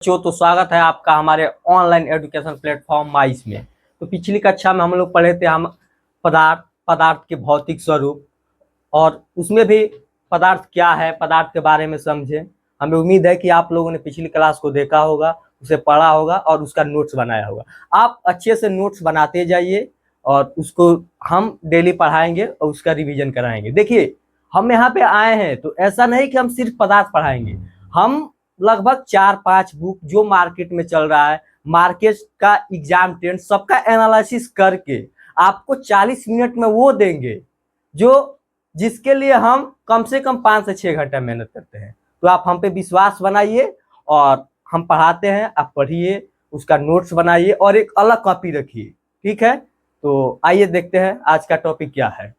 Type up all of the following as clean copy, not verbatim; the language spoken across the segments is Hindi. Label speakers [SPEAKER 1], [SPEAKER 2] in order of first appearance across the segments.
[SPEAKER 1] तो स्वागत है आपका हमारे ऑनलाइन एजुकेशन प्लेटफॉर्म माइस में। तो पिछली कक्षा में हम लोग पढ़े थे हम पदार्थ के भौतिक स्वरूप, और उसमें भी पदार्थ क्या है, पदार्थ के बारे में समझे। हमें उम्मीद है कि आप लोगों ने पिछली क्लास को देखा होगा, उसे पढ़ा होगा और उसका नोट्स बनाया होगा। आप अच्छे से नोट्स बनाते जाइए और उसको हम डेली पढ़ाएंगे और उसका रिवीजन कराएंगे। देखिए, हम यहाँ पे आए हैं तो ऐसा नहीं कि हम सिर्फ पदार्थ पढ़ाएंगे, हम लगभग 4-5 बुक जो मार्केट में चल रहा है, मार्केट का एग्जाम ट्रेंड सबका एनालिसिस करके आपको 40 मिनट में वो देंगे जो जिसके लिए हम कम से कम 5 से 6 घंटा मेहनत करते हैं। तो आप हम पे विश्वास बनाइए और हम पढ़ाते हैं, आप पढ़िए, उसका नोट्स बनाइए और एक अलग कॉपी रखिए। ठीक है, तो आइए देखते हैं आज का टॉपिक क्या है।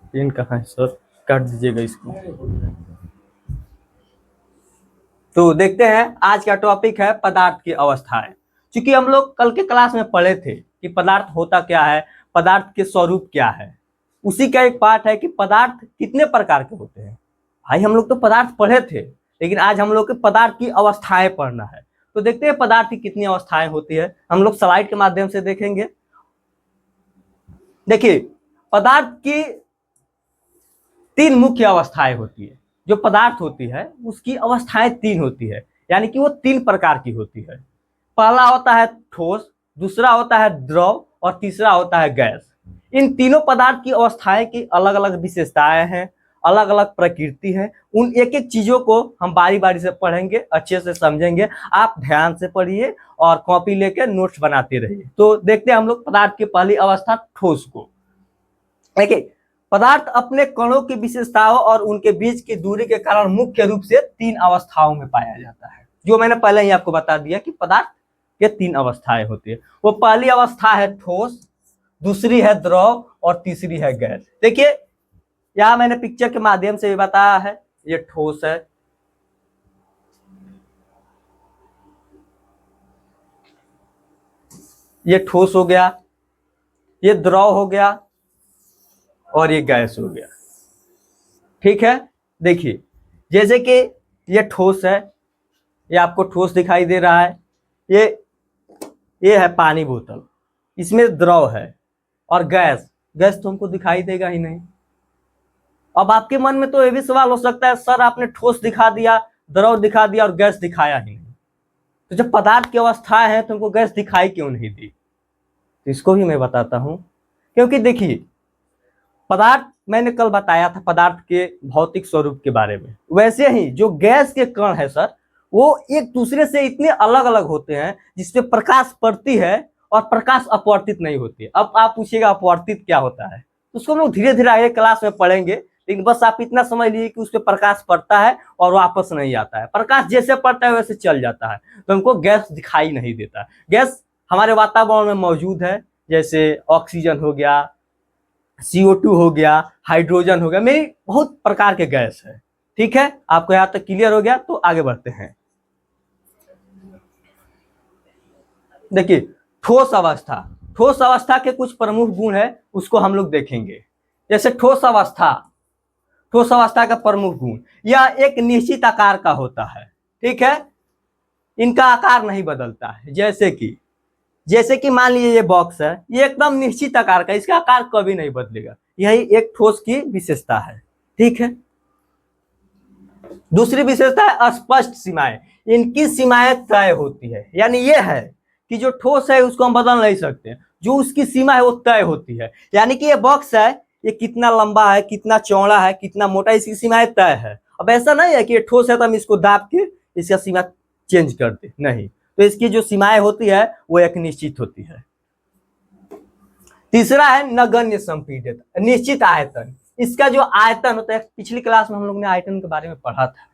[SPEAKER 1] पेन कहाँ है सर, काट दीजिएगा इसको। तो देखते हैं आज का टॉपिक है पदार्थ की अवस्थाएं। क्योंकि हम लोग कल के क्लास में पढ़े थे कि पदार्थ होता क्या है, पदार्थ के स्वरूप क्या है, उसी का एक पार्ट है कि पदार्थ कितने प्रकार के होते हैं। भाई हम लोग तो पदार्थ पढ़े थे, लेकिन आज हम लोग के पदार्थ की अवस्थाएं पढ़ना है। तो देखते हैं पदार्थ की कितनी अवस्थाएं होती है, हम लोग स्लाइड के माध्यम से देखेंगे। देखिए, पदार्थ की 3 मुख्य अवस्थाएं होती है। जो पदार्थ होती है उसकी अवस्थाएं 3 होती है, यानी कि वो 3 प्रकार की होती है। पहला होता है ठोस, दूसरा होता है द्रव और तीसरा होता है गैस। इन तीनों पदार्थ की अवस्थाएं की अलग अलग विशेषताएं हैं, अलग अलग प्रकृति है। उन एक एक चीजों को हम बारी बारी से पढ़ेंगे, अच्छे से समझेंगे। आप ध्यान से पढ़िए और कॉपी लेकर नोट्स बनाते रहिए। तो देखते हैं हम लोग पदार्थ की पहली अवस्था ठोस को। देखिए, पदार्थ अपने कणों की विशेषताओं और उनके बीच की दूरी के कारण मुख्य रूप से 3 अवस्थाओं में पाया जाता है। जो मैंने पहले ही आपको बता दिया कि पदार्थ के 3 अवस्थाएं होती है। वो पहली अवस्था है ठोस, दूसरी है द्रव और तीसरी है गैस। देखिए, यहां मैंने पिक्चर के माध्यम से भी बताया है। ये ठोस है, ये ठोस हो गया, ये द्रव हो गया और ये गैस हो गया। ठीक है, देखिए जैसे कि ये ठोस है, ये आपको ठोस दिखाई दे रहा है। ये है पानी बोतल, इसमें द्रव है। और गैस तो हमको दिखाई देगा ही नहीं। अब आपके मन में तो ये भी सवाल हो सकता है, सर आपने ठोस दिखा दिया, द्रव दिखा दिया और गैस दिखाया ही नहीं, तो जब पदार्थ की अवस्था है तो हमको गैस दिखाई क्यों नहीं दी? तो इसको भी मैं बताता हूं। क्योंकि देखिए, पदार्थ मैंने कल बताया था पदार्थ के भौतिक स्वरूप के बारे में, वैसे ही जो गैस के कण है सर, वो एक दूसरे से इतने अलग अलग होते हैं जिसपे प्रकाश पड़ती है और प्रकाश अपवर्तित नहीं होती है। अब आप पूछिएगा अपवर्तित क्या होता है, तो उसको हम लोग धीरे धीरे आगे क्लास में पढ़ेंगे, लेकिन बस आप इतना समझ लीजिए कि उस पर प्रकाश पड़ता है और वापस नहीं आता है। प्रकाश जैसे पड़ता है वैसे चल जाता है, तो हमको गैस दिखाई नहीं देता। गैस हमारे वातावरण में मौजूद है, जैसे ऑक्सीजन हो गया, CO2 हो गया, हाइड्रोजन हो गया, मेरी बहुत प्रकार के गैस है। ठीक है, आपको यहां तक क्लियर हो गया? तो आगे बढ़ते हैं। देखिए, ठोस अवस्था के कुछ प्रमुख गुण है, उसको हम लोग देखेंगे। जैसे ठोस अवस्था का प्रमुख गुण, यह एक निश्चित आकार का होता है। ठीक है, इनका आकार नहीं बदलता है। जैसे कि मान लीजिए ये बॉक्स है, ये एकदम निश्चित आकार का, इसका आकार कभी नहीं बदलेगा। यही एक ठोस की विशेषता है। ठीक है, दूसरी विशेषता है स्पष्ट सीमाएं। इनकी सीमाएं तय होती है, यानी ये है कि जो ठोस है उसको हम बदल नहीं सकते, जो उसकी सीमा है वो तय होती है। यानी कि ये बॉक्स है, ये कितना लंबा है, कितना चौड़ा है, कितना मोटा, इसकी सीमाएं तय है। अब ऐसा नहीं है कि ये ठोस है तो हम इसको दाब के इसका सीमा चेंज कर दे, नहीं। तो इसकी जो सीमाएं होती है वो एक निश्चित होती है। तीसरा है नगण्य संपीड्यता, निश्चित आयतन। इसका जो आयतन होता है, पिछली क्लास में हम लोग ने आयतन के बारे में पढ़ा था,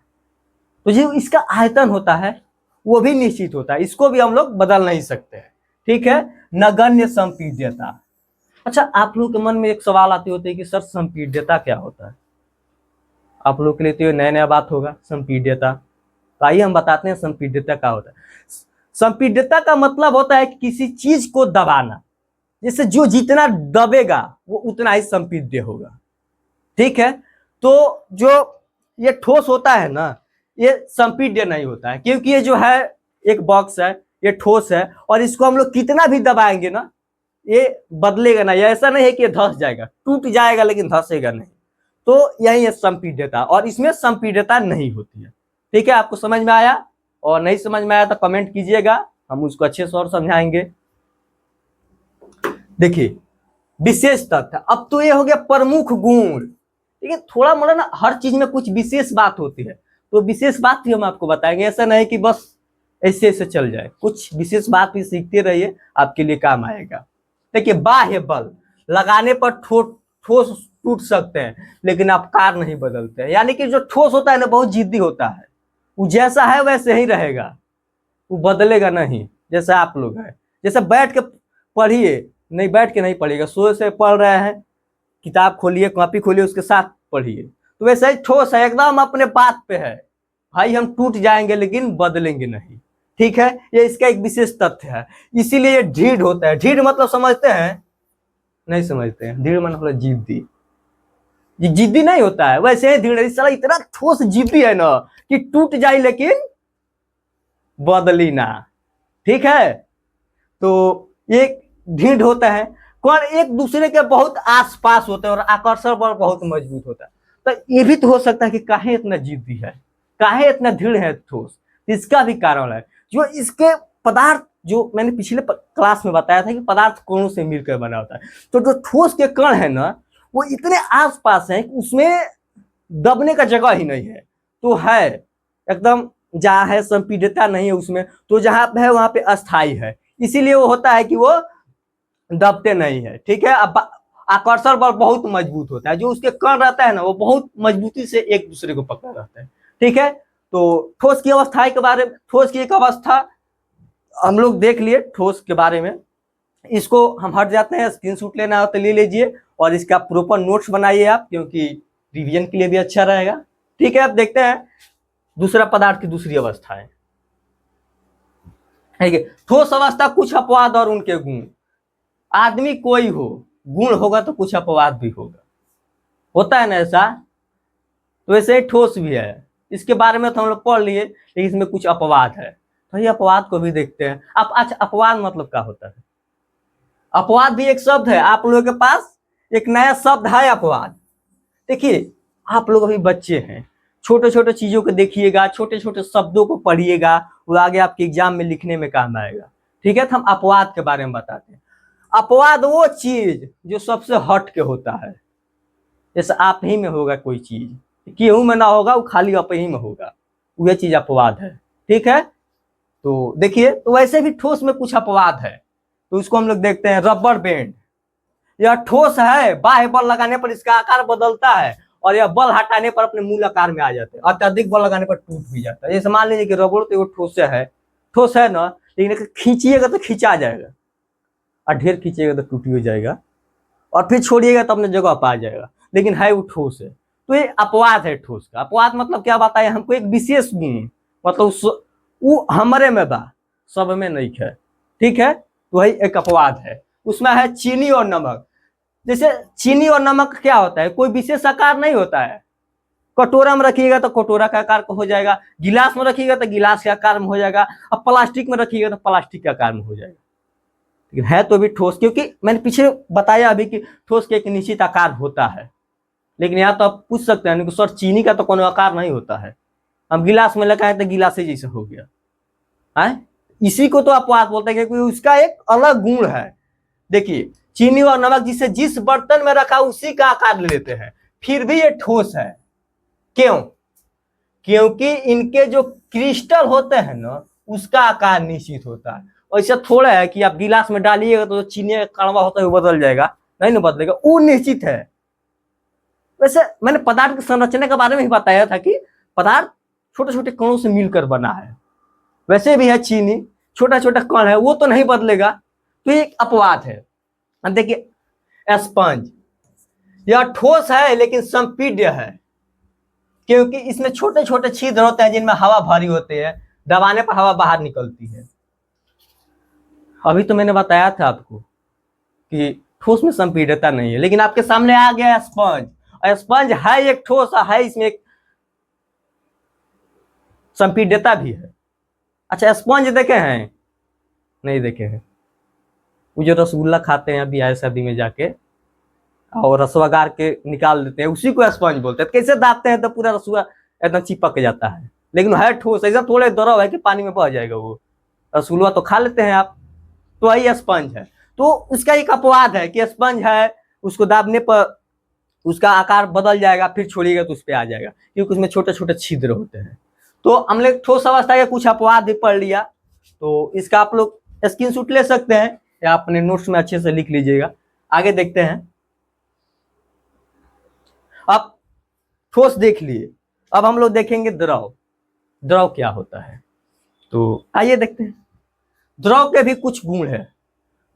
[SPEAKER 1] तो जो इसका आयतन होता है वो भी निश्चित होता है, इसको भी हम लोग बदल नहीं सकते हैं। ठीक है, नगण्य संपीड्यता। अच्छा, आप लोग के मन में एक सवाल आते होते है कि सर संपीड्यता क्या होता है? आप लोग के लिए तो नया नया बात होगा संपीड्यता। तो आइए हम बताते हैं संपीड्यता क्या होता है। संपीड्यता का मतलब होता है कि किसी चीज को दबाना, जैसे जो जितना दबेगा वो उतना ही संपीड्य होगा। ठीक है, तो जो ये ठोस होता है ना, ये संपीड्य नहीं होता है, क्योंकि ये जो है एक बॉक्स है, ये ठोस है, और इसको हम लोग कितना भी दबाएंगे ना ये बदलेगा ना, ये ऐसा नहीं है कि ये धंस जाएगा, टूट जाएगा लेकिन धंसेगा नहीं। तो यही है संपीड्यता, और इसमें संपीड्यता नहीं होती है। ठीक है, आपको समझ में आया? और नहीं समझ में आया तो कमेंट कीजिएगा, हम उसको अच्छे से और समझाएंगे। देखिए विशेष तथ्य, अब तो ये हो गया प्रमुख गुण। ठीक है, थोड़ा मोड़ा ना हर चीज में कुछ विशेष बात होती है, तो विशेष बात भी हम आपको बताएंगे, ऐसा नहीं कि बस ऐसे ऐसे चल जाए, कुछ विशेष बात भी सीखते रहिए, आपके लिए काम आएगा। देखिए बाह्य बल लगाने पर ठोस टूट सकते हैं लेकिन आकार नहीं बदलते हैं, यानी कि जो ठोस होता है ना बहुत जिद्दी होता है, वो जैसा है वैसे ही रहेगा, वो बदलेगा नहीं। जैसे आप लोग हैं, जैसे बैठ के पढ़िए, नहीं बैठ के नहीं पढ़िएगा, सोए से पढ़ रहे हैं, किताब खोलिए कॉपी खोलिए उसके साथ पढ़िए, तो वैसे ही ठोस है, एकदम अपने बात पे है भाई, हम टूट जाएंगे लेकिन बदलेंगे नहीं। ठीक है, ये इसका एक विशेष तथ्य है, इसीलिए ये ढीढ़ होता है। ढीढ़ मतलब समझते हैं? नहीं समझते हैं? ढीढ़ मतलब जिद्दी, ये जिद्दी नहीं होता है, वैसे ही ढीढ़ साला इतना ठोस जिद्दी है ना कि टूट जाए लेकिन बदली ना। ठीक है, तो एक ढीढ़ होता है, कौन एक दूसरे के बहुत आसपास होते हैं और आकर्षण बल बहुत मजबूत होता है। तो ये भी तो हो सकता है कि काहे इतना जिद्दी है, काहे इतना ढीढ़ है ठोस, इसका भी कारण है जो इसके पदार्थ, जो मैंने पिछले क्लास में बताया था कि पदार्थ कणों से मिलकर बना होता है, तो जो ठोस के कण है ना वो इतने आसपास हैं कि उसमें दबने का जगह ही नहीं है, तो है एकदम जहाँ है संपीड्यता नहीं है उसमें, तो जहाँ पे है वहां पे अस्थाई है, इसीलिए वो होता है कि वो दबते नहीं है। ठीक है, अब आकर्षण बल बहुत मजबूत होता है, जो उसके कण रहता है ना वो बहुत मजबूती से एक दूसरे को पकड़ रहता है। ठीक है, तो ठोस की अवस्था के बारे में, ठोस की एक अवस्था हम लोग देख लिए ठोस के बारे में, इसको हम हट जाते हैं, स्क्रीनशॉट लेना हो तो ले लीजिए और इसका प्रॉपर नोट्स बनाइए आप, क्योंकि रिवीजन के लिए भी अच्छा रहेगा। ठीक है, अब देखते हैं दूसरा पदार्थ की दूसरी अवस्था है। ठीक है, ठोस अवस्था, कुछ अपवाद और उनके गुण। आदमी कोई हो, गुण होगा तो कुछ अपवाद भी होगा, होता है ना ऐसा, तो वैसे ही ठोस भी है, इसके बारे में तो हम लोग पढ़ लिए, लेकिन इसमें कुछ अपवाद है, तो ये अपवाद को भी देखते हैं। आप अच्छा, अपवाद मतलब क्या होता है? अपवाद भी एक शब्द है, आप लोगों के पास एक नया शब्द है अपवाद। देखिए आप लोग अभी बच्चे हैं, छोटे छोटे चीजों को देखिएगा, छोटे छोटे शब्दों को पढ़िएगा, वो आगे आपके एग्जाम में लिखने में काम आएगा। ठीक है, तो हम अपवाद के बारे में बताते हैं। अपवाद वो चीज जो सबसे हट के होता है, जैसे आप ही में होगा कोई चीज, केहू में ना होगा, वो खाली आप ही में होगा, वह चीज अपवाद है। ठीक है, तो देखिए, तो वैसे भी ठोस में कुछ अपवाद है, तो इसको हम लोग देखते हैं। रबर बैंड, यह ठोस है, बाह्य बल लगाने पर इसका आकार बदलता है और यह बल हटाने पर अपने मूल आकार में आ जाते हैं, अत्यधिक बल लगाने पर टूट भी जाता है। जैसे मान लीजिए कि रबड़ तो वो ठोस है ना, लेकिन खींचिएगा तो खींचा जाएगा, और ढेर खींचिएगा तो टूट हो जाएगा, और फिर छोड़िएगा तो अपने जगह पर आ जाएगा, लेकिन है वो ठोस है। तो ये अपवाद है ठोस का। अपवाद मतलब क्या बताया हमको? एक विशेष गुण, मतलब वो हमारे में बा, सब में नहीं है। ठीक है, तो वही एक अपवाद है। उसमें है चीनी और नमक। जैसे चीनी और नमक क्या होता है, कोई विशेष आकार नहीं होता है, कटोरा में रखिएगा तो कटोरा का आकार हो जाएगा, गिलास में रखिएगा तो गिलास के आकार में हो जाएगा, अब प्लास्टिक में रखिएगा तो प्लास्टिक के आकार में हो जाएगा, लेकिन है तो भी ठोस, क्योंकि मैंने पीछे बताया अभी कि ठोस के एक निश्चित आकार होता है। लेकिन यहाँ तो आप पूछ सकते हैं सर चीनी का तो कोई आकार नहीं होता है, हम गिलास में लगाए तो गिलास ही जैसे हो गया है, इसी को तो अपवाद बोलते हैं, क्योंकि उसका एक अलग गुण है। देखिए चीनी और नमक जिसे जिस बर्तन में रखा उसी का आकार ले लेते हैं, फिर भी ये ठोस है। क्यों? क्योंकि इनके जो क्रिस्टल होते हैं ना उसका आकार निश्चित होता है। ऐसा थोड़ा है कि आप गिलास में डालिएगा तो चीनी का कड़वा होता है वो बदल जाएगा, नहीं ना बदलेगा, वो निश्चित है। वैसे मैंने पदार्थ की संरचना के बारे में ही बताया था कि पदार्थ छोटे छोटे कणों से मिलकर बना है, वैसे भी है चीनी छोटा छोटा कण है, वो तो नहीं बदलेगा, तो ये एक अपवाद है। देखिए स्पंज, यह ठोस है लेकिन संपीड्य है, क्योंकि इसमें छोटे छोटे छिद्र होते हैं जिनमें हवा भरी होती है, दबाने पर हवा बाहर निकलती है। अभी तो मैंने बताया था आपको कि ठोस में संपीड्यता नहीं है, लेकिन आपके सामने आ गया स्पंज, और स्पंज है एक ठोस है, इसमें एक संपीड्यता भी है। अच्छा, स्पंज देखे हैं? नहीं देखे हैं। वो जो रसगुल्ला खाते हैं अभी आए शादी में जाके और रसवा गार के निकाल देते हैं, उसी को स्पंज बोलते हैं। कैसे दाबते हैं तो पूरा रसुआ एकदम चिपक जाता है, लेकिन है ठोस, ऐसा थोड़े द्रव है कि पानी में बह जाएगा। वो रसगुल्ला तो खा लेते हैं आप, तो वही स्पंज है। तो उसका एक अपवाद है कि स्पंज है, उसको दाबने पर उसका आकार बदल जाएगा, फिर छोड़िएगा तो उस पर आ जाएगा, क्योंकि उसमें छोटे छोटे छिद्र होते हैं। तो हमने ठोस अवस्था के कुछ अपवाद भी पढ़ लिया, तो इसका आप लोग स्क्रीनशॉट ले सकते हैं या अपने नोट्स में अच्छे से लिख लीजिएगा। आगे देखते हैं। अब ठोस देख लिए, अब हम लोग देखेंगे द्रव। द्रव क्या होता है, तो आइए देखते हैं। द्रव के भी कुछ गुण है।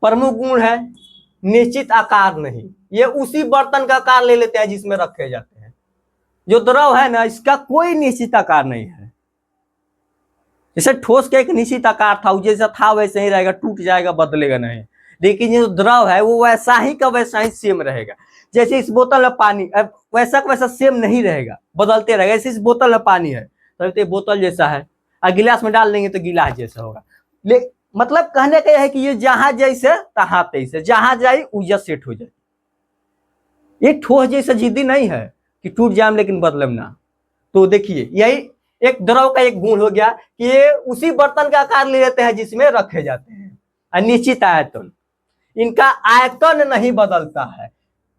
[SPEAKER 1] प्रमुख गुण है निश्चित आकार नहीं, ये उसी बर्तन का आकार ले लेते हैं जिसमें रखे जाते हैं। जो द्रव है ना, इसका कोई निश्चित आकार नहीं है। जैसे ठोस का एक निश्चित आकार था, जैसा था वैसे ही रहेगा, टूट जाएगा, बदलेगा नहीं। लेकिन जो द्रव है वो वैसा ही का वैसा ही सेम रहेगा। जैसे इस बोतल में पानी, वैसा का वैसा सेम नहीं रहेगा, बदलते रहेगा। जैसे इस बोतल में पानी है तो बोतल जैसा है, और गिलास में डाल देंगे तो गिलास जैसा होगा। मतलब कहने का यह है कि ये जहां जैसे तहां तैसे, जहां जाए उजा सेट हो जाए। ये ठोस जैसा जिद्दी नहीं है कि टूट जाए लेकिन बदलम ना। तो देखिए, यही एक द्रव का एक गुण हो गया कि ये उसी बर्तन का आकार ले लेते हैं जिसमें रखे जाते हैं। अनिश्चित आयतन, इनका आयतन नहीं बदलता है।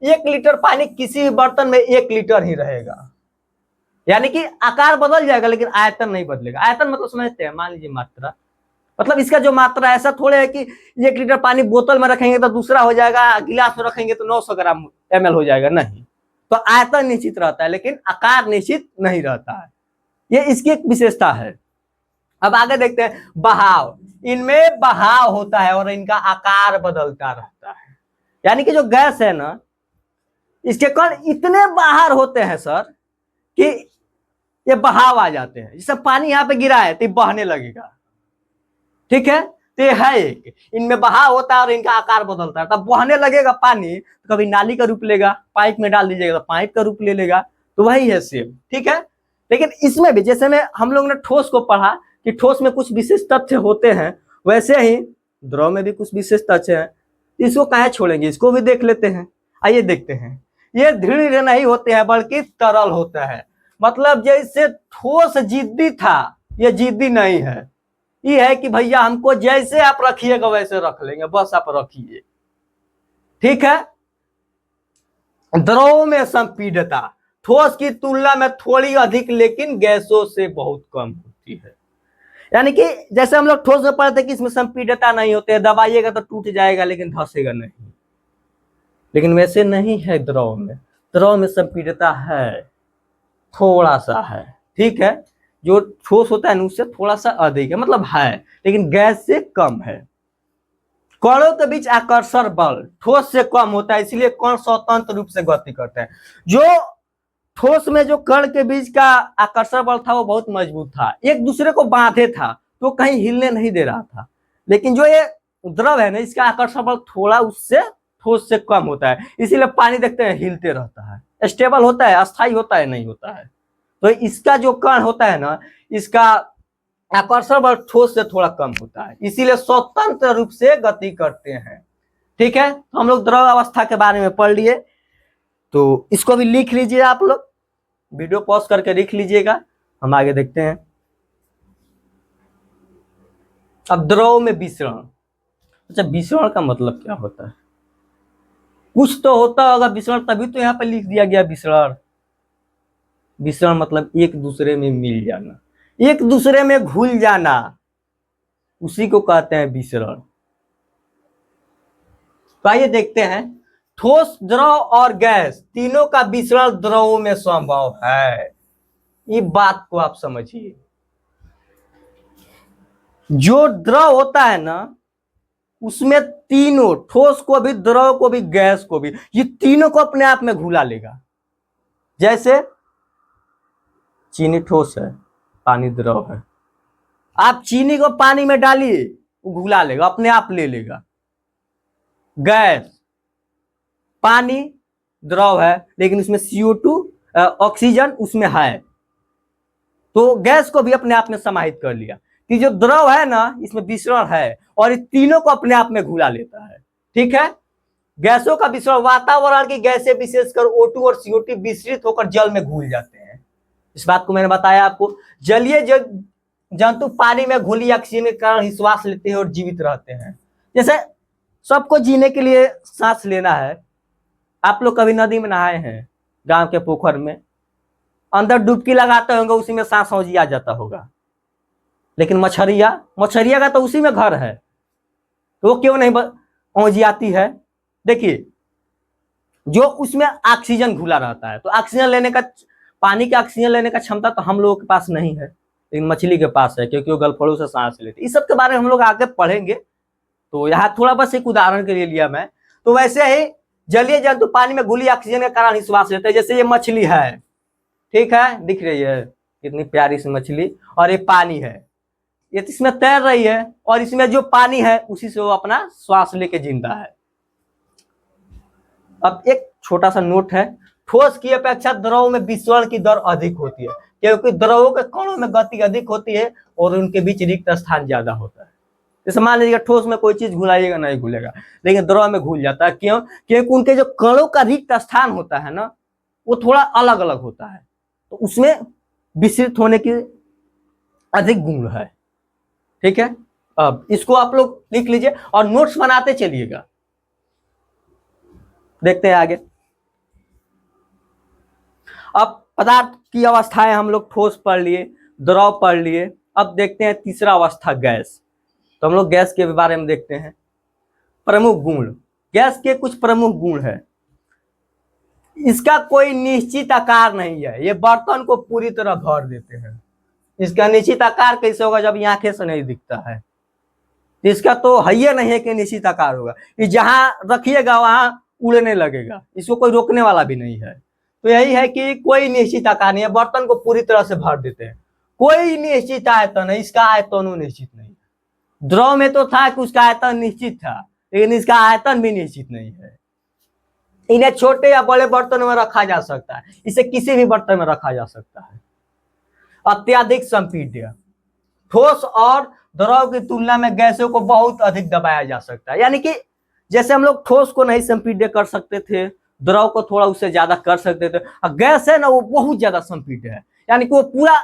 [SPEAKER 1] 1 लीटर पानी किसी बर्तन में 1 लीटर ही रहेगा, यानी कि आकार बदल जाएगा लेकिन आयतन नहीं बदलेगा। आयतन मतलब समझते हैं, मान लीजिए मात्रा, मतलब इसका जो मात्रा, ऐसा थोड़े है कि 1 लीटर पानी बोतल में रखेंगे तो दूसरा हो जाएगा, गिलास में रखेंगे तो 900 ग्राम ml हो जाएगा, नहीं। तो आयतन निश्चित रहता है लेकिन आकार निश्चित नहीं रहता है, ये इसकी एक विशेषता है। अब आगे देखते हैं बहाव। इनमें बहाव होता है और इनका आकार बदलता रहता है। यानी कि जो गैस है ना, इसके कण इतने बाहर होते हैं सर कि ये बहाव आ जाते हैं। जैसे पानी यहाँ पे गिरा है तो बहने लगेगा, ठीक है। तो ये है एक, इनमें बहाव होता है और इनका आकार बदलता है। तब बहने लगेगा पानी तो कभी नाली का रूप लेगा, पाइप में डाल दीजिएगा तो पाइप का रूप ले लेगा, तो वही है सेम, ठीक है। लेकिन इसमें भी जैसे में हम लोग ने ठोस को पढ़ा कि ठोस में कुछ विशेष तथ्य होते हैं, वैसे ही द्रव में भी कुछ विशेष तथ्य हैं। इसको कहाँ छोड़ेंगे, इसको भी देख लेते हैं। आइए देखते हैं। ये दृढ़ नहीं होते हैं बल्कि तरल होता है। मतलब जैसे ठोस जिद्दी था, ये जिद्दी नहीं है। ये है कि भैया हमको जैसे आप रखिएगा वैसे रख लेंगे, बस आप रखिए, ठीक है। द्रव में संपीडता ठोस की तुलना में थोड़ी अधिक लेकिन गैसों से बहुत कम होती है। यानी कि जैसे हम लोग ठोस में पढ़ते कि इसमें संपीडता नहीं होती है, दबाइएगा तो टूट जाएगा लेकिन धंसेगा नहीं, लेकिन वैसे नहीं है द्रव में। द्रव में संपीडता है, थोड़ा सा है, ठीक है। जो ठोस होता है ना उससे थोड़ा सा अधिक है, मतलब है लेकिन गैस से कम है। कणों के बीच आकर्षण बल ठोस से कम होता है, इसलिए कण स्वतंत्र रूप से गति करते हैं। जो ठोस में जो कण के बीच का आकर्षण बल था वो बहुत मजबूत था, एक दूसरे को बांधे था, तो कहीं हिलने नहीं दे रहा था। लेकिन जो ये द्रव है ना, इसका आकर्षण बल थोड़ा उससे ठोस से कम होता है, इसीलिए पानी देखते हैं हिलते रहता है, स्टेबल होता है, अस्थायी होता है, नहीं होता है। तो इसका जो कण होता है ना, इसका आकर्षण बल ठोस से थोड़ा कम होता है, इसीलिए स्वतंत्र रूप से गति करते हैं, ठीक है। तो हम लोग द्रव अवस्था के बारे में पढ़ लिए, तो इसको भी लिख लीजिए आप लोग, वीडियो पॉज करके लिख लीजिएगा। हम आगे देखते हैं। अब द्रव में विसरण। अच्छा, विसरण का मतलब क्या होता है? कुछ तो होता होगा विसरण, तभी तो यहाँ पे लिख दिया गया विसरण। विसरण मतलब एक दूसरे में मिल जाना, एक दूसरे में घुल जाना, उसी को कहते हैं विसरण। तो आइए देखते हैं। ठोस, द्रव और गैस तीनों का विसरण द्रव में संभव है, ये बात को आप समझिए। जो द्रव होता है ना, उसमें तीनों, ठोस को भी, द्रव को भी, गैस को भी, ये तीनों को अपने आप में घुला लेगा। जैसे चीनी ठोस है, पानी द्रव है, आप चीनी को पानी में डालिए वो घुला लेगा, अपने आप ले लेगा। गैस, पानी द्रव है लेकिन उसमें CO2 ऑक्सीजन उसमें है, तो गैस को भी अपने आप में समाहित कर लिया कि जो द्रव है ना, इसमें विसरण है और इन तीनों को अपने आप में घुला लेता है। ठीक है, गैसों का विसरण, वातावरण की गैसें विशेषकर O2 और CO2 विसरित होकर जल में घुल जाते हैं। इस बात को मैंने बताया आपको। जलीय जंतु पानी में घुली ऑक्सीजन के कारण ही श्वास लेते हैं और जीवित रहते हैं। जैसे सबको जीने के लिए सांस लेना है। आप लोग कभी नदी में नहाए हैं, गांव के पोखर में, अंदर डुबकी लगाते होंगे, उसी में सांस हौजी आ जाता होगा। लेकिन मछरिया का तो उसी में घर है, तो वो क्यों नहीं हौजी आती है? देखिए, जो उसमें ऑक्सीजन घुला रहता है, तो ऑक्सीजन लेने का, पानी के ऑक्सीजन लेने का क्षमता तो हम लोगों के पास नहीं है, लेकिन मछली के पास है, क्योंकि वो गलफड़ों से सांस लेती है। इस सब के बारे में हम लोग आगे पढ़ेंगे, तो यहाँ थोड़ा बस एक उदाहरण के लिए लिया मैं। तो वैसे ही जलीय जंतु पानी में घुली ऑक्सीजन के कारण ही श्वास लेते हैं। जैसे ये मछली है, ठीक है, दिख रही है कितनी प्यारी सी मछली, और ये पानी है, ये इसमें तैर रही है, और इसमें जो पानी है उसी से वो अपना श्वास लेके जिंदा है। अब एक छोटा सा नोट है, ठोस की अपेक्षा द्रव में विसरण की दर अधिक होती है, क्योंकि द्रवों के कणों में गति अधिक होती है और उनके बीच रिक्त स्थान ज्यादा होता है। जैसे मान लीजिएगा ठोस में कोई चीज घुलाइएगा, नहीं घुलेगा, लेकिन द्रव में घुल जाता है। क्यों? क्योंकि उनके जो कणों का रिक्त स्थान होता है ना, वो थोड़ा अलग अलग होता है, तो उसमें विसरित होने की अधिक गुण है। ठीक है, अब इसको आप लोग लिख लीजिए और नोट्स बनाते चलिएगा। देखते हैं आगे। अब पदार्थ की अवस्थाएं हम लोग ठोस पढ़ लिए, द्रव पढ़ लिए। अब देखते हैं तीसरा अवस्था, गैस। तो हम लोग गैस के बारे में देखते हैं। प्रमुख गुण, गैस के कुछ प्रमुख गुण है। इसका कोई निश्चित आकार नहीं है, ये बर्तन को पूरी तरह भर देते हैं। इसका निश्चित आकार कैसे होगा जब ये आंखें से नहीं दिखता है? इसका तो है नहीं है कि निश्चित आकार होगा, ये जहां रखिएगा वहां उड़ने लगेगा, इसको कोई रोकने वाला भी नहीं है। तो यही है कि कोई निश्चित आकार नहीं है, बर्तन को पूरी तरह से भर देते हैं। कोई निश्चित आयतन है, इसका आयतन निश्चित नहीं। द्रव में तो था कि उसका आयतन निश्चित था, लेकिन इसका आयतन भी निश्चित नहीं है। इन्हें छोटे या बड़े बर्तन में रखा जा सकता है, इसे किसी भी बर्तन में रखा जा सकता है। अत्यधिक संपीड्य, ठोस और द्रव की तुलना में गैसों को बहुत अधिक दबाया जा सकता है। यानी कि जैसे हम लोग ठोस को नहीं संपीड्य कर सकते थे, द्रव को थोड़ा उससे ज्यादा कर सकते थे, और गैस है ना, वो बहुत ज्यादा संपीड्य है, यानी कि वो पूरा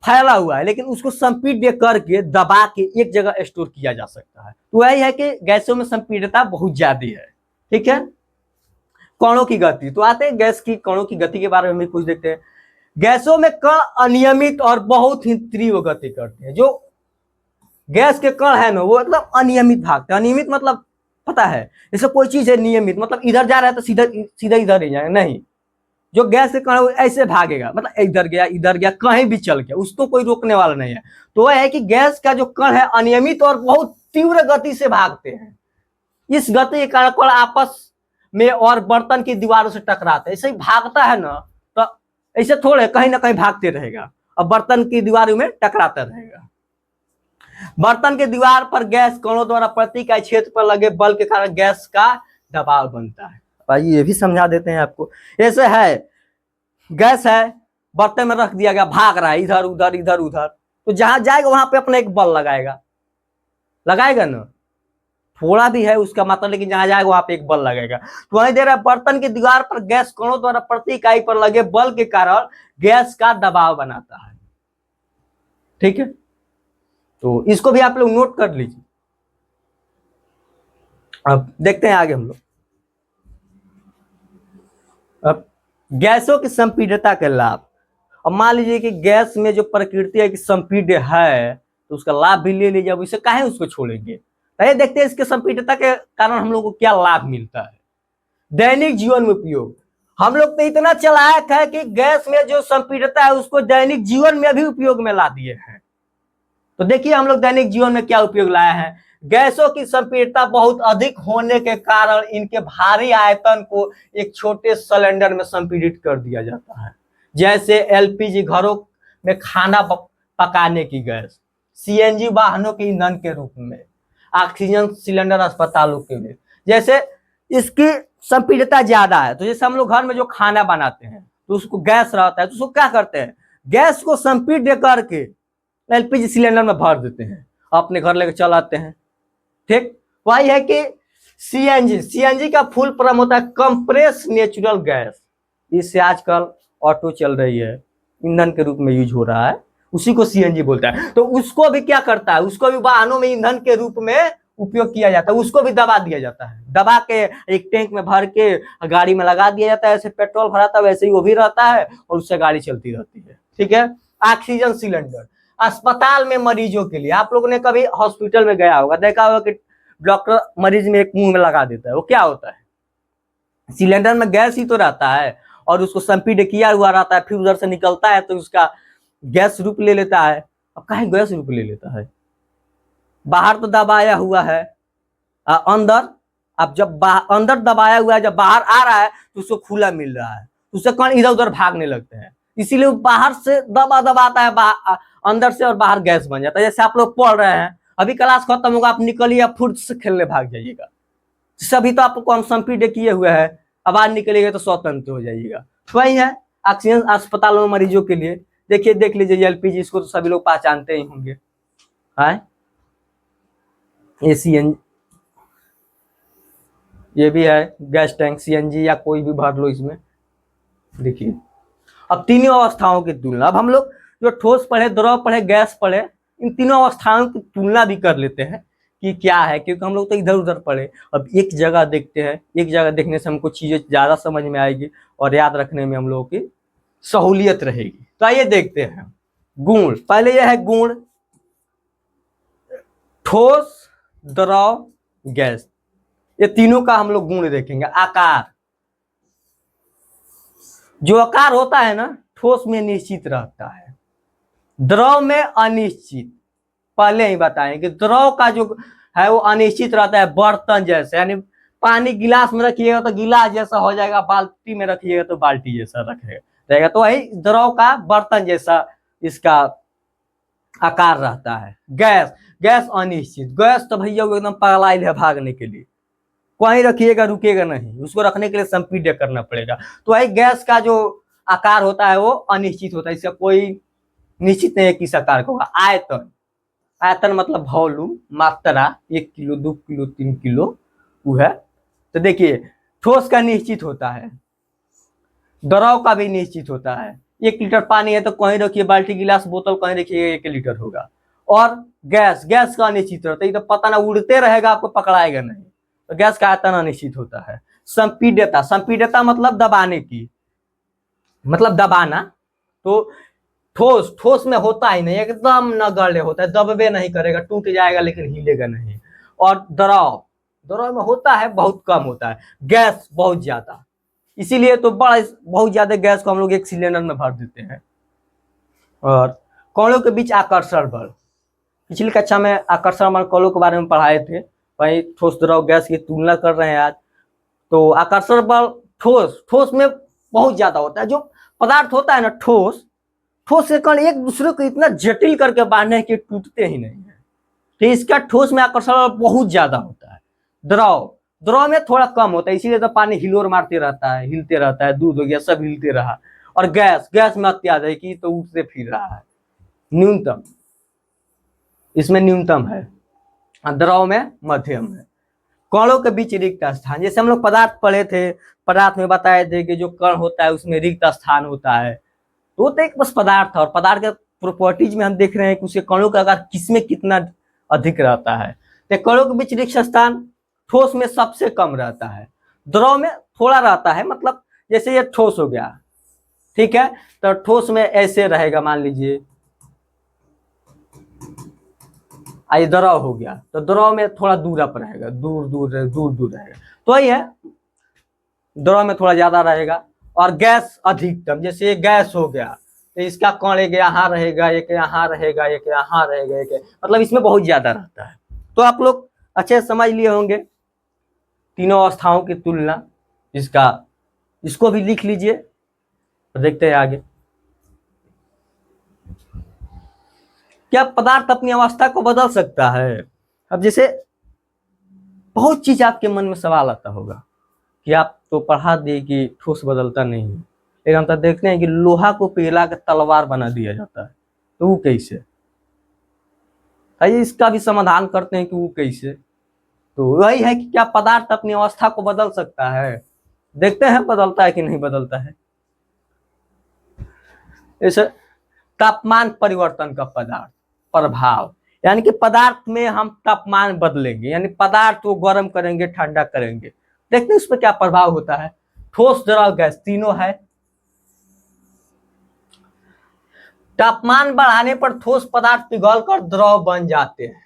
[SPEAKER 1] फैला हुआ है, लेकिन उसको संपीड्य करके दबा के एक जगह स्टोर किया जा सकता है। तो वही है कि गैसों में संपीड्यता बहुत ज्यादा है। ठीक है, कणों की गति, तो आते हैं गैस की कणों की गति के बारे में भी कुछ देखते हैं। गैसों में कण अनियमित और बहुत ही तीव्र गति करते हैं। जो गैस के कण है ना, वो मतलब अनियमित भागते हैं। अनियमित मतलब पता है, जैसे कोई चीज है नियमित, मतलब इधर जा रहा है तो सीधा सीधा इधर ही जाएगा, नहीं। जो गैस के कण ऐसे भागेगा, मतलब इधर गया कहीं भी चल गया, उसको कोई रोकने वाला नहीं है। तो वह है कि गैस का जो कण है अनियमित और बहुत तीव्र गति से भागते हैं। इस गति के कारण कण आपस में और बर्तन की दीवारों से टकराते हैं। ऐसे ही भागता है ना, तो ऐसे थोड़े कहीं ना कहीं भागते रहेगा और बर्तन की दीवारों में टकराता रहेगा। बर्तन के दीवार पर गैस कणों द्वारा प्रति इकाई क्षेत्र पर लगे बल के कारण गैस का दबाव बनता है। आइए ये भी समझा देते हैं आपको। ऐसे है, गैस है, बर्तन में रख दिया गया, भाग रहा है इधर उधर इधर उधर, तो जहां जाएगा वहां पे अपना एक बल लगाएगा ना, थोड़ा भी है उसका मतलब, लेकिन जहां जाएगा वहां पे एक बल लगेगा। तो वही दे रहा है, बर्तन की दीवार पर गैस कणों द्वारा प्रति इकाई पर लगे बल के कारण गैस का दबाव बनाता है। ठीक है, तो इसको भी आप लोग नोट कर लीजिए। अब देखते हैं आगे हम लोग। अब गैसों की संपीड्यता के लाभ। अब मान लीजिए कि गैस में जो प्रकृति है कि संपीड्य है, तो उसका लाभ भी ले लीजिए। अब इसे काहे उसको छोड़ेंगे? पहले देखते हैं इसके संपीड्यता के कारण हम लोग को क्या लाभ मिलता है। दैनिक जीवन में उपयोग, हम लोग तो इतना चालाक है कि गैस में जो संपीड्यता है उसको दैनिक जीवन में भी उपयोग में ला दिए हैं। तो देखिए हम लोग दैनिक जीवन में क्या उपयोग लाया है। गैसों की संपीड्यता बहुत अधिक होने के कारण इनके भारी आयतन को एक छोटे सिलेंडर में संपीड़ित कर दिया जाता है। जैसे एलपीजी घरों में खाना पकाने की गैस, सीएनजी वाहनों के ईंधन के रूप में, ऑक्सीजन सिलेंडर अस्पतालों के लिए। जैसे इसकी संपीड्यता ज्यादा है, तो जैसे हम लोग घर में जो खाना बनाते हैं तो उसको गैस रहता है, तो उसको क्या करते हैं, गैस को संपीड करके एलपीजी सिलेंडर में भर देते हैं, अपने घर लेकर चल आते हैं। ठीक, वही है कि सीएनजी का फुल फॉर्म होता है कंप्रेस नेचुरल गैस। इससे आजकल ऑटो चल रही है, ईंधन के रूप में यूज हो रहा है, उसी को सीएनजी बोलता है। तो उसको भी क्या करता है, उसको भी वाहनों में ईंधन के रूप में उपयोग किया जाता है, उसको भी दबा दिया जाता है, दबा के एक टैंक में भर के गाड़ी में लगा दिया जाता है। ऐसे पेट्रोल भराता है वैसे ही वो भी रहता है और उससे गाड़ी चलती रहती है। ठीक है। ऑक्सीजन सिलेंडर अस्पताल में मरीजों के लिए, आप लोगों ने कभी हॉस्पिटल में गया होगा, देखा होगा कि डॉक्टर मरीज में एक मुंह में लगा देता है, वो क्या होता है, सिलेंडर में गैस ही तो रहता है और उसको संपीड किया हुआ रहता है, फिर उधर से निकलता है तो उसका गैस रूप ले लेता है। अब काहे गैस रूप ले लेता है, बाहर तो दबाया हुआ है, अंदर, अब जब अंदर दबाया हुआ है, जब बाहर आ रहा है तो उसको खुला मिल रहा है, उससे कण इधर उधर भागने लगते हैं, इसीलिए बाहर से दबाता है अंदर से और बाहर गैस बन जाता है। जैसे आप लोग पढ़ रहे हैं, अभी क्लास खत्म होगा, आप निकलिए, आप फुर्त से खेलने भाग जाइएगा, सभी तो आपको हम संपीड किए हुए हैं, अब आज निकलिएगा तो स्वतंत्र हो जाइएगा। वही है ऑक्सीजन अस्पतालों में मरीजों के लिए। देखिए, देख लीजिए एलपीजी, इसको तो सभी लोग पहचानते ही होंगे। ये सीएनजी, ये भी है गैस टैंक, सीएनजी या कोई भी भर लो इसमें। देखिए, अब तीनों अवस्थाओं की तुलना, अब हम लोग जो ठोस पढ़े, द्रव पढ़े, गैस पढ़े, इन तीनों अवस्थाओं की तुलना भी कर लेते हैं कि क्या है, क्योंकि हम लोग तो इधर उधर पढ़े। अब एक जगह देखते हैं, एक जगह देखने से हमको चीजें ज्यादा समझ में आएगी और याद रखने में हम लोगों की सहूलियत रहेगी। तो आइए देखते हैं गुण। पहले यह है गुण, ठोस, द्रव, गैस, ये तीनों का हम लोग गुण देखेंगे। आकार, जो आकार होता है ना ठोस में निश्चित रहता है, द्रव में अनिश्चित। पहले ही बताएं कि द्रव का जो है वो अनिश्चित रहता है, बर्तन जैसे, यानी पानी गिलास में रखिएगा तो गिलास जैसा हो जाएगा, बाल्टी में रखिएगा तो बाल्टी जैसा रहेगा। तो वही द्रव का बर्तन जैसा इसका आकार रहता है। गैस, गैस अनिश्चित, गैस तो भैया एकदम पगलाइल है भागने के लिए, कहीं रखिएगा रुकेगा नहीं, उसको रखने के लिए संपीड्य करना पड़ेगा। तो वही गैस का जो आकार होता है वो अनिश्चित होता है, इसका कोई निश्चित नहीं है किस आकार का होगा। आयतन, आयतन मतलब वॉल्यूम, मात्रा, 1 किलो 2 किलो 3 किलो वो है। तो देखिए, ठोस का निश्चित होता है, द्रव का भी निश्चित होता है, 1 लीटर पानी है तो कहीं रखिए, बाल्टी गिलास बोतल कहीं रखिए 1 लीटर होगा। और गैस, गैस का अनिश्चित रहता है, तो पता ना उड़ते रहेगा, आपको पकड़ाएगा नहीं, तो गैस का आयतन अनिश्चित होता है। संपीड्यता, संपीड्यता मतलब दबाने की, मतलब दबाना। तो ठोस, ठोस में होता ही नहीं, एकदम नगण्य होता है, दबे नहीं करेगा, टूट जाएगा लेकिन हिलेगा नहीं। और द्रव, द्रव में होता है बहुत कम होता है, गैस बहुत ज्यादा, इसीलिए तो बहुत ज्यादा गैस को हम लोग एक सिलेंडर में भर देते हैं। और कणों के बीच आकर्षण बल, पिछली कक्षा में आकर्षण बल कणों के बारे में पढ़ाए थे, वही ठोस द्रव गैस की तुलना कर रहे हैं आज। तो आकर्षण बल ठोस, ठोस में बहुत ज्यादा होता है, जो पदार्थ होता है ना ठोस, ठोस के कण एक दूसरे को इतना जटिल करके बांधे कि टूटते ही नहीं है, तो इसका ठोस में आकर्षण बल बहुत ज्यादा होता है। द्रव, द्रव में थोड़ा कम होता है, इसीलिए तो पानी हिलोर मारते रहता है, हिलते रहता है, दूध हो गया सब हिलते रहा। और गैस, गैस में अत्याधिक की तो उठते फिर रहा है, न्यूनतम, इसमें न्यूनतम है, द्रव में मध्यम है। कणों के बीच रिक्त स्थान, जैसे हम लोग पदार्थ पढ़े थे, पदार्थ में बताए थे कि जो कण होता है उसमें रिक्त स्थान होता है, तो एक बस पदार्थ, और पदार्थ के प्रॉपर्टीज में हम देख रहे हैं कि उसके कणों का आकार किसमें कितना अधिक रहता है। तो कणों के बीच रिक्त स्थान ठोस में सबसे कम रहता है, द्रव में थोड़ा रहता है, मतलब जैसे ये ठोस हो गया, ठीक है, तो ठोस में ऐसे रहेगा, मान लीजिए आई द्रव हो गया, तो द्रव में थोड़ा दूर पर रहेगा, दूर दूर रहेगा, तो ये है द्रव में थोड़ा ज्यादा रहेगा। और गैस अधिकतम, जैसे ये गैस हो गया तो इसका कण एक यहाँ रहेगा, एक यहाँ रहेगा, एक यहाँ रहेगा, एक मतलब इसमें बहुत ज्यादा रहता है। तो आप लोग अच्छे से समझ लिए होंगे तीनों अवस्थाओं की तुलना, इसका, इसको भी लिख लीजिए, देखते हैं आगे। क्या पदार्थ अपनी अवस्था को बदल सकता है? अब जैसे बहुत चीज आपके मन में सवाल आता होगा कि आप तो पढ़ा दिए कि ठोस बदलता नहीं है, लेकिन हम तो देखते हैं कि लोहा को पिघला के तलवार बना दिया जाता है, तो वो कैसे? आइए इसका भी समाधान करते हैं कि वो कैसे। तो वही है कि क्या पदार्थ अपनी अवस्था को बदल सकता है? देखते हैं बदलता है कि नहीं बदलता है। जैसे तापमान परिवर्तन का पदार्थ प्रभाव, यानी कि पदार्थ में हम तापमान बदलेंगे, यानी पदार्थ को गर्म करेंगे, ठंडा करेंगे, देखते हैं उस पर क्या प्रभाव होता है। ठोस, द्रव, गैस तीनों है। तापमान बढ़ाने पर ठोस पदार्थ पिघलकर द्रव बन जाते हैं,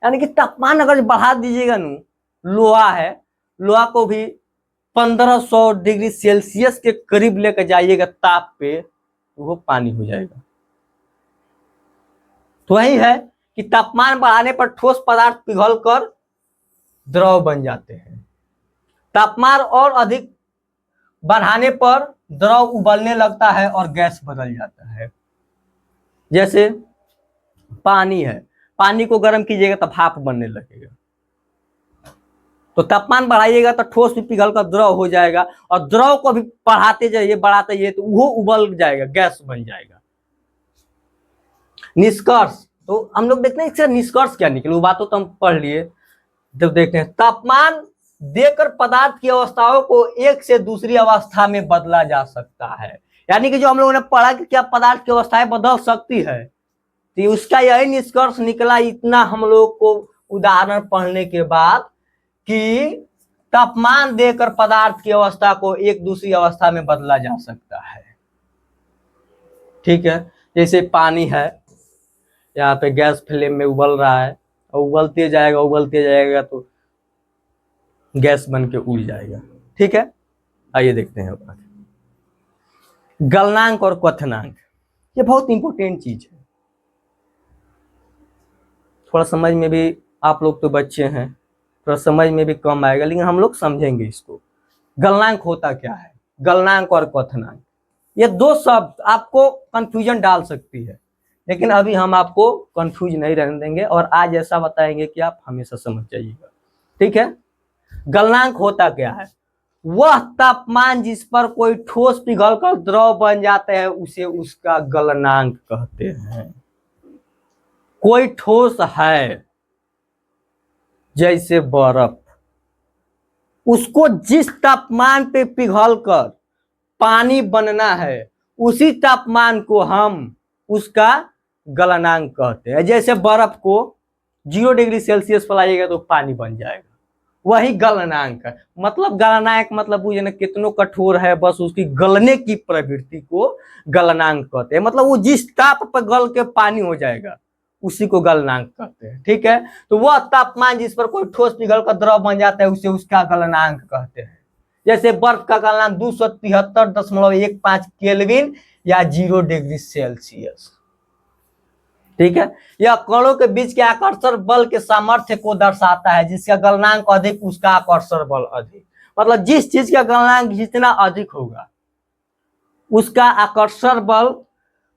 [SPEAKER 1] यानी कि तापमान अगर बढ़ा दीजिएगा ना, लोहा है, लोहा को भी 1500 डिग्री सेल्सियस के करीब लेकर जाइएगा ताप पे, तो वो पानी हो जाएगा। तो वही है कि तापमान बढ़ाने पर ठोस पदार्थ पिघलकर द्रव बन जाते हैं। तापमान और अधिक बढ़ाने पर द्रव उबलने लगता है और गैस बदल जाता है। जैसे पानी है, पानी को गर्म कीजिएगा तो भाप बनने लगेगा, तो तापमान बढ़ाइएगा तो ठोस भी पिघलकर द्रव हो जाएगा, और द्रव को भी बढ़ाते जाइए, बढ़ाते जाइए तो वो उबल जाएगा, गैस बन जाएगा। निष्कर्ष, तो हम लोग देखते हैं इससे निष्कर्ष क्या निकले, वो बातों तो हम पढ़ लिए। जब देखते हैं तापमान देकर पदार्थ की अवस्थाओं को एक से दूसरी अवस्था में बदला जा सकता है, यानी कि जो हम लोगों ने पढ़ा कि क्या पदार्थ की अवस्थाएं बदल सकती है, तो उसका यही निष्कर्ष निकला इतना हम लोग को उदाहरण पढ़ने के बाद, कि तापमान देकर पदार्थ की अवस्था को एक दूसरी अवस्था में बदला जा सकता है। ठीक है, जैसे पानी है, यहाँ पे गैस फ्लेम में उबल रहा है, और उबलते जाएगा तो गैस बन के उड़ जाएगा। ठीक है, आइए देखते हैं अब गलनांक और क्वथनांक। ये बहुत इंपॉर्टेंट चीज है, थोड़ा समझ में भी, आप लोग तो बच्चे हैं, थोड़ा समझ में भी कम आएगा, लेकिन हम लोग समझेंगे इसको। गलनांक होता क्या है? गलनांक और क्वथनांक, ये दो शब्द आपको कंफ्यूजन डाल सकती है, लेकिन अभी हम आपको कंफ्यूज नहीं रहने देंगे, और आज ऐसा बताएंगे कि आप हमेशा समझ जाइएगा। ठीक है, गलनांक होता क्या है? वह तापमान जिस पर कोई ठोस पिघलकर द्रव बन जाते हैं उसे उसका गलनांक कहते हैं। कोई ठोस है जैसे बर्फ, उसको जिस तापमान पे पिघलकर पानी बनना है उसी तापमान को हम उसका गलनांक कहते हैं। जैसे बर्फ को 0 डिग्री सेल्सियस पर लाइएगा तो पानी बन जाएगा, वही गलनांक है। मतलब गलनांक मतलब बुझे ना, कितनों कठोर है, बस उसकी गलने की प्रवृत्ति को गलनांक कहते हैं। मतलब वो जिस ताप पर गल के पानी हो जाएगा उसी को गलनांक कहते हैं। ठीक है, तो वह तापमान जिस पर कोई ठोस पिघल कर द्रव बन जाता है उसे उसका गलनांक कहते हैं। जैसे बर्फ का गलनांक 273.15 केल्विन या 0 डिग्री सेल्सियस। ठीक है, यह कणों के बीच के आकर्षण बल के सामर्थ्य को दर्शाता है, जिसका गलनांक अधिक उसका आकर्षण बल अधिक। मतलब जिस चीज का गलनांक जितना अधिक होगा उसका आकर्षण बल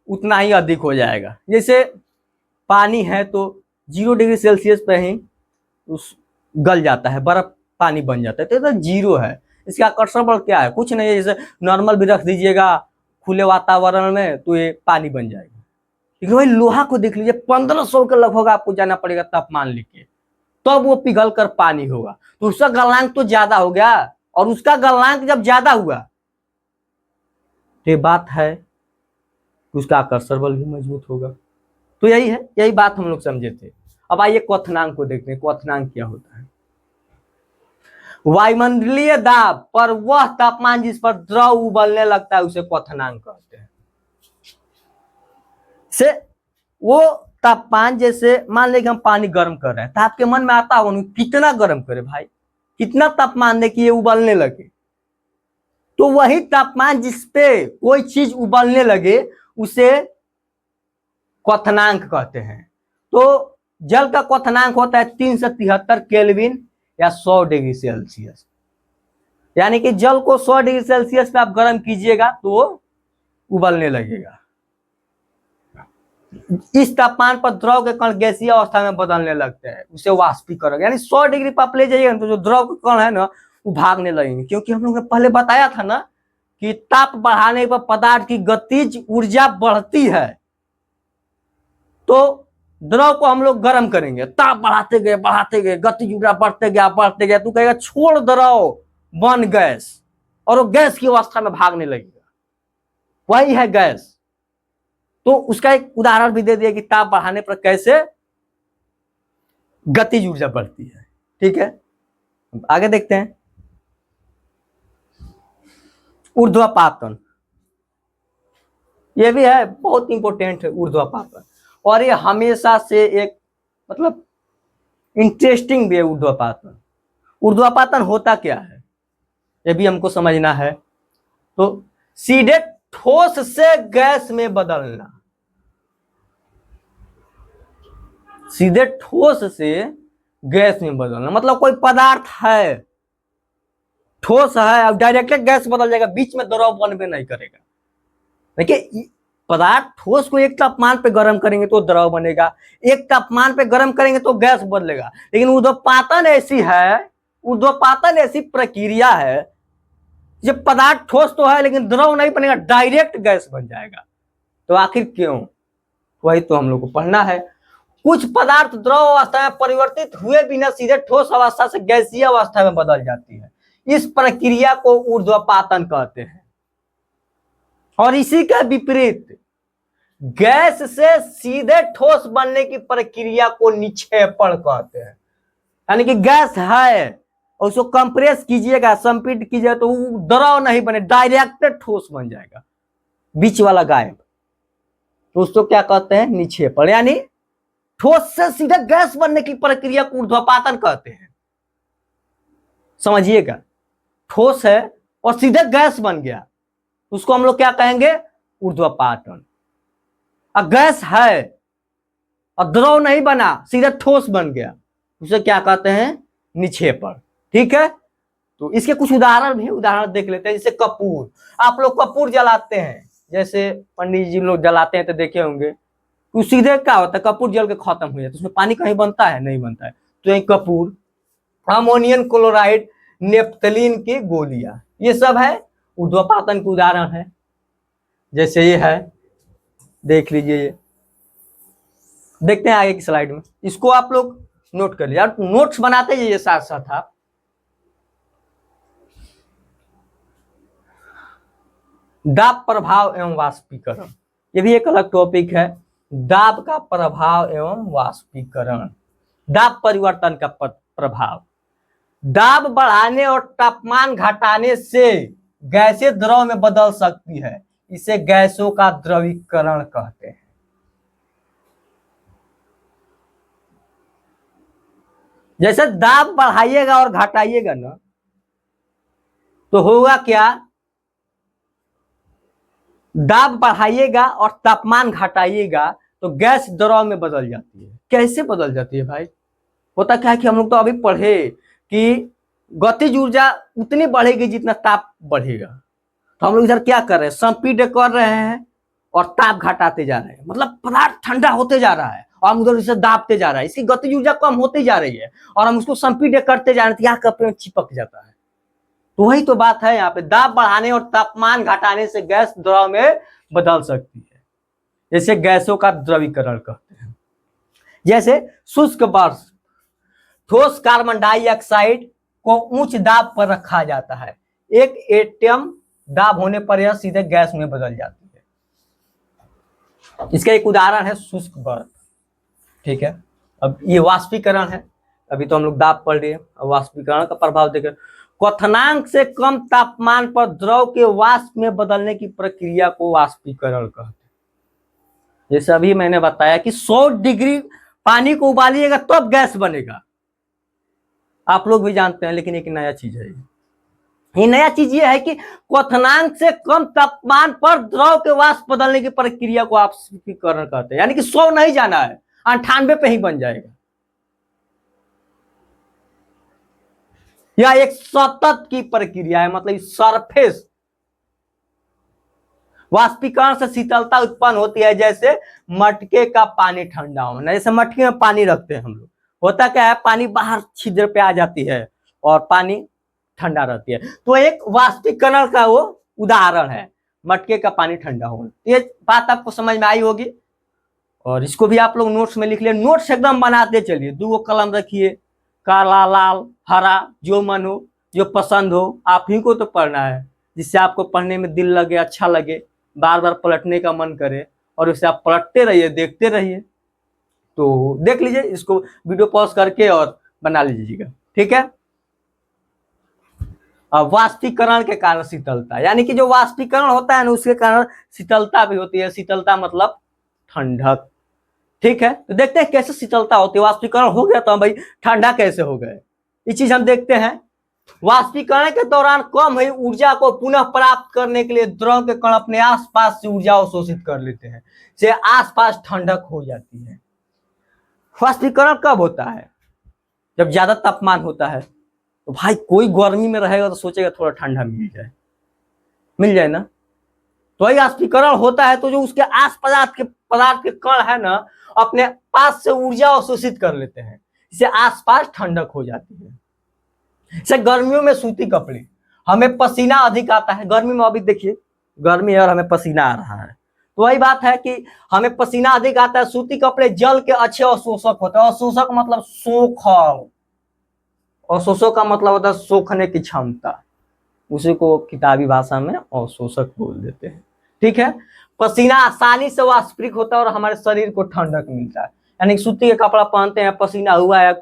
[SPEAKER 1] उतना ही अधिक हो जाएगा। जैसे पानी है तो 0 डिग्री सेल्सियस पे ही उस गल जाता है, बर्फ पानी बन जाता है, तो ये 0 है। इसका आकर्षण बल क्या है? कुछ नहीं है, जैसे नॉर्मल भी रख दीजिएगा खुले वातावरण में तो ये पानी बन जाएगा। लेकिन वही लोहा को देख लीजिए, 1500 के लगभग आपको जाना पड़ेगा तापमान लेके, तब वो पिघल कर पानी होगा, तो उसका गलनांक तो ज्यादा हो गया, और उसका गलनांक जब ज्यादा हुआ तो ये बात है कि उसका आकर्षण बल भी मजबूत होगा। तो यही है, यही बात हम लोग समझे थे। अब आइए क्वथनांक को देखते हैं। क्वथनांक क्या होता है? वायुमंडलीय दाब पर वह तापमान जिस पर द्रव उबलने लगता है उसे क्वथनांक कहते हैं। से वो तापमान, जैसे मान लें कि हम पानी गर्म कर रहे हैं, तो आपके मन में आता होगा कितना गर्म करे भाई, कितना तापमान दे कि ये उबलने लगे। तो वही तापमान जिसपे कोई चीज उबलने लगे उसे क्वथनांक कहते हैं। तो जल का क्वथनांक होता है 373 केल्विन या 100 डिग्री सेल्सियस। यानी कि जल को 100 डिग्री सेल्सियस पे आप गर्म कीजिएगा तो उबलने लगेगा। इस तापमान पर द्रव के कण गैसीय अवस्था में बदलने लगते हैं, उसे वाष्पीकरण। यानी 100 डिग्री पर आप ले जाइएगा तो जो द्रव के कण है ना वो भागने लगेंगे, क्योंकि हम लोग ने पहले बताया था ना कि ताप बढ़ाने पर पदार्थ की गतिज ऊर्जा बढ़ती है, तो द्रव को हम लोग गर्म करेंगे, ताप बढ़ाते गए गतिज ऊर्जा बढ़ते गया, तू कहेगा छोड़ द्रव बन गैस, और वो गैस की अवस्था में भागने लगेगा, वही है गैस। तो उसका एक उदाहरण भी दे दिया कि ताप बढ़ाने पर कैसे गतिज ऊर्जा बढ़ती है। ठीक है, आगे देखते हैं। ऊर्ध्वपातन, ये भी है, बहुत इंपॉर्टेंट है ऊर्ध्वपातन, और ये हमेशा से एक मतलब इंटरेस्टिंग भी है ऊर्ध्वपातन। ऊर्ध्वपातन होता क्या है ये भी हमको समझना है। तो सीधे ठोस से गैस में बदलना, सीधे ठोस से गैस में बदलना, मतलब कोई पदार्थ है, ठोस है, अब डायरेक्टली गैस बदल जाएगा, बीच में द्रव बनबे नहीं करेगा। देखिए पदार्थ ठोस को एक तापमान पे गर्म करेंगे तो द्रव बनेगा, एक तापमान पे गर्म करेंगे तो गैस बदलेगा, लेकिन ऊर्ध्वपातन ऐसी है, ऊर्ध्वपातन ऐसी प्रक्रिया है जब पदार्थ ठोस तो है लेकिन द्रव नहीं बनेगा, डायरेक्ट गैस बन जाएगा। तो आखिर क्यों, वही तो हम लोग को पढ़ना है। कुछ पदार्थ द्रव अवस्था में परिवर्तित हुए बिना सीधे ठोस अवस्था से गैसीय अवस्था में बदल जाती है, इस प्रक्रिया को ऊर्ध्वपातन कहते हैं। और इसी के विपरीत गैस से सीधे ठोस बनने की प्रक्रिया को निक्षेपण कहते हैं, यानी कि गैस है और उसको कंप्रेस कीजिएगा, संपीडित कीजिएगा तो वो द्रव नहीं बने, डायरेक्ट ठोस बन जाएगा, बीच वाला गायब, तो उसको क्या कहते हैं, निक्षेपण। यानी ठोस से सीधे गैस बनने की प्रक्रिया को ऊर्ध्वपातन कहते हैं, समझिएगा। ठोस है और सीधे गैस बन गया, उसको हम लोग क्या कहेंगे, ऊर्ध्वपातन। अब गैस है और द्रव नहीं बना, सीधे ठोस बन गया, उसे क्या कहते हैं, निक्षेपण। ठीक है, तो इसके कुछ उदाहरण भी, उदाहरण देख लेते हैं। जैसे कपूर, आप लोग कपूर जलाते हैं, जैसे पंडित जी लोग जलाते हैं तो देखे होंगे, तो सीधे क्या होता है, कपूर जल के खत्म हो जाता है, उसमें पानी कहीं बनता है, नहीं बनता है। तो ये कपूर, अमोनियम क्लोराइड, नेफ्थलीन की गोलियां, ये सब है ऊर्ध्वपातन के उदाहरण है। जैसे ये है, देख लीजिए, ये देखते हैं आगे की स्लाइड में, इसको आप लोग नोट कर लीजिए, नोट्स बनाते जाइए साथ साथ आप। दाब प्रभाव एवं वाष्पीकरण, ये भी एक अलग टॉपिक है, दाब का प्रभाव एवं वाष्पीकरण। दाब परिवर्तन का प्रभाव, दाब बढ़ाने और तापमान घटाने से गैसें द्रव में बदल सकती है, इसे गैसों का द्रवीकरण कहते हैं। जैसे दाब बढ़ाइएगा और घटाइएगा ना, तो होगा क्या, दाब बढ़ाइएगा और तापमान घटाइएगा तो गैस द्रव में बदल जाती है। कैसे बदल जाती है भाई, होता क्या है कि हम लोग तो अभी पढ़े कि गतिज ऊर्जा उतनी बढ़ेगी जितना ताप बढ़ेगा, तो हम लोग इधर क्या कर रहे हैं, संपीडन कर रहे हैं और ताप घटाते जा रहे हैं, मतलब पदार्थ ठंडा होते जा रहा है और हम उधर इसे दाबते जा रहा है, इसकी गतिज ऊर्जा कम होती जा रही है और हम उसको संपीडन करते जा रहे हैं, यहाँ कपड़े में चिपक जाता है। तो वही तो बात है, यहाँ पे दाब बढ़ाने और तापमान घटाने से गैस द्रव में बदल सकती है, जैसे गैसों का द्रवीकरण कहते हैं। जैसे शुष्क वाष्प, ठोस कार्बन डाइऑक्साइड को उच्च दाब पर रखा जाता है, एक एटम दाब होने पर यह सीधे गैस में बदल जाती है। इसका एक उदाहरण है शुष्क वाष्प। ठीक है, अब ये वाष्पीकरण है, अभी तो हम लोग दाब पढ़ रहे हैं, वाष्पीकरण का प्रभाव देखें। क्वथनांक से कम तापमान पर द्रव के वाष्प में बदलने की प्रक्रिया को वाष्पीकरण कहते हैं। जैसे अभी मैंने बताया कि 100 डिग्री पानी को उबालिएगा तब तो गैस बनेगा, आप लोग भी जानते हैं, लेकिन एक नया चीज है। ये नया चीज ये है कि क्वथनांक से कम तापमान पर द्रव के वाष्प बदलने की प्रक्रिया को वाष्पीकरण कहते हैं, यानी कि 100 नहीं जाना है, 98 पे ही बन जाएगा। यह एक सतत की प्रक्रिया है, मतलब सरफेस वाष्पीकरण से शीतलता उत्पन्न होती है, जैसे मटके का पानी ठंडा होना। जैसे मटके में पानी रखते हैं हम लोग, होता क्या है, पानी बाहर छिद्र पे आ जाती है और पानी ठंडा रहती है, तो एक वाष्पीकरण का वो उदाहरण है मटके का पानी ठंडा होना। ये बात आपको समझ में आई होगी, और इसको भी आप लोग नोट्स में लिख लिए। नोट्स एकदम बनाते चलिए, 2 कलम रखिए, काला, लाल, हरा, जो मन हो, जो पसंद हो, आप ही को तो पढ़ना है, जिससे आपको पढ़ने में दिल लगे, अच्छा लगे, बार बार पलटने का मन करे, और उसे आप पलटते रहिए, देखते रहिए। तो देख लीजिए, इसको वीडियो पॉज करके और बना लीजिएगा, ठीक है। वाष्पीकरण के कारण शीतलता, यानी कि जो वाष्पीकरण होता है ना, उसके कारण शीतलता भी होती है। शीतलता मतलब ठंडक, ठीक है। तो देखते हैं कैसे शीतलता होती है। वाष्पीकरण हो गया तो भाई ठंडा कैसे हो गए, ये चीज हम देखते हैं। वाष्पीकरण के दौरान कम हुई ऊर्जा को पुनः प्राप्त करने के लिए द्रव के कण अपने आसपास से ऊर्जा अवशोषित कर लेते हैं, से आसपास ठंडक हो जाती है। वाष्पीकरण कब होता है? जब ज्यादा तापमान होता है। तो भाई कोई गर्मी में रहेगा तो सोचेगा थोड़ा ठंडा मिल जाए ना, तो वही वाष्पीकरण होता है। तो जो उसके आस पदार्थ के कण है ना, अपने पास से ऊर्जा अवशोषित कर लेते हैं, इससे आसपास ठंडक हो जाती है। जैसे गर्मियों में सूती कपड़े, हमें पसीना अधिक आता है गर्मी में। अभी देखिए गर्मी है और हमें पसीना आ रहा है, तो वही बात है कि हमें पसीना अधिक आता है। सूती कपड़े जल के अच्छे अवशोषक होते हैं। अवशोषक मतलब सोखल, अवशोषक का मतलब होता है सोखने की क्षमता, उसी को किताबी भाषा में अवशोषक बोल देते हैं, ठीक है। पसीना आसानी से वाष्पिक होता है और हमारे शरीर को ठंडक मिलता है। यानी सूती का कपड़ा पहनते हैं, पसीना हुआ है,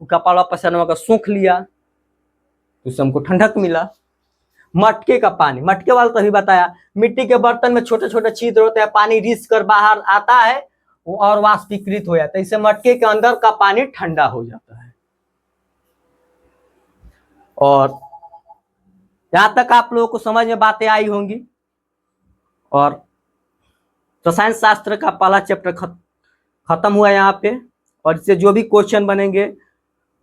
[SPEAKER 1] कपड़ा पसीना का सूख लिया तो उससे हमको ठंडक मिला। मटके का पानी, मटके वाला तभी बताया, मिट्टी के बर्तन में छोटे छोटे छिद्र होते हैं, पानी रिस कर बाहर आता है और वाष्पीकृत हो जाता है, इससे मटके के अंदर का पानी ठंडा हो जाता है। और यहां तक आप लोगों को समझ में बातें आई होंगी। और रसायन शास्त्र का पहला चैप्टर खत्म हुआ यहाँ पे। और इससे जो भी क्वेश्चन बनेंगे,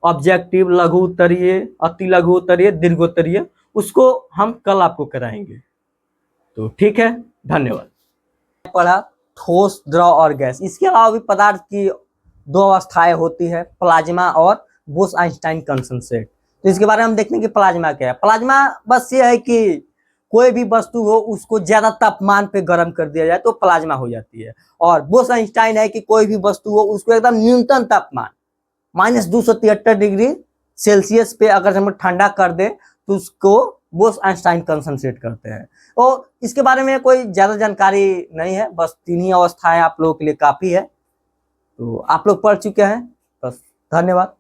[SPEAKER 1] ऑब्जेक्टिव, लघु उत्तरीय, अति लघु उत्तरीय, दीर्घोत्तरीय, उसको हम कल आपको कराएंगे। तो ठीक है, धन्यवाद। पढ़ा ठोस, द्रव और गैस। इसके अलावा भी पदार्थ की 2 अवस्थाएं होती है, प्लाज्मा और बोस-आइंस्टाइन कंसेंट्रेट। तो इसके बारे में हम देखने की प्लाज्मा क्या है। प्लाज्मा बस ये है कि कोई भी वस्तु हो उसको ज्यादा तापमान पे गर्म कर दिया जाए तो प्लाज्मा हो जाती है। और बोस-आइंस्टाइन है कि कोई भी वस्तु हो उसको एकदम न्यूनतम तापमान -273 डिग्री सेल्सियस पे अगर हम ठंडा कर दे तो उसको बोस-आइंस्टाइन कंसेंट्रेट करते हैं। और इसके बारे में कोई ज्यादा जानकारी नहीं है, बस 3 ही अवस्थाएं आप लोगों के लिए काफी है। तो आप लोग पढ़ चुके हैं, बस धन्यवाद।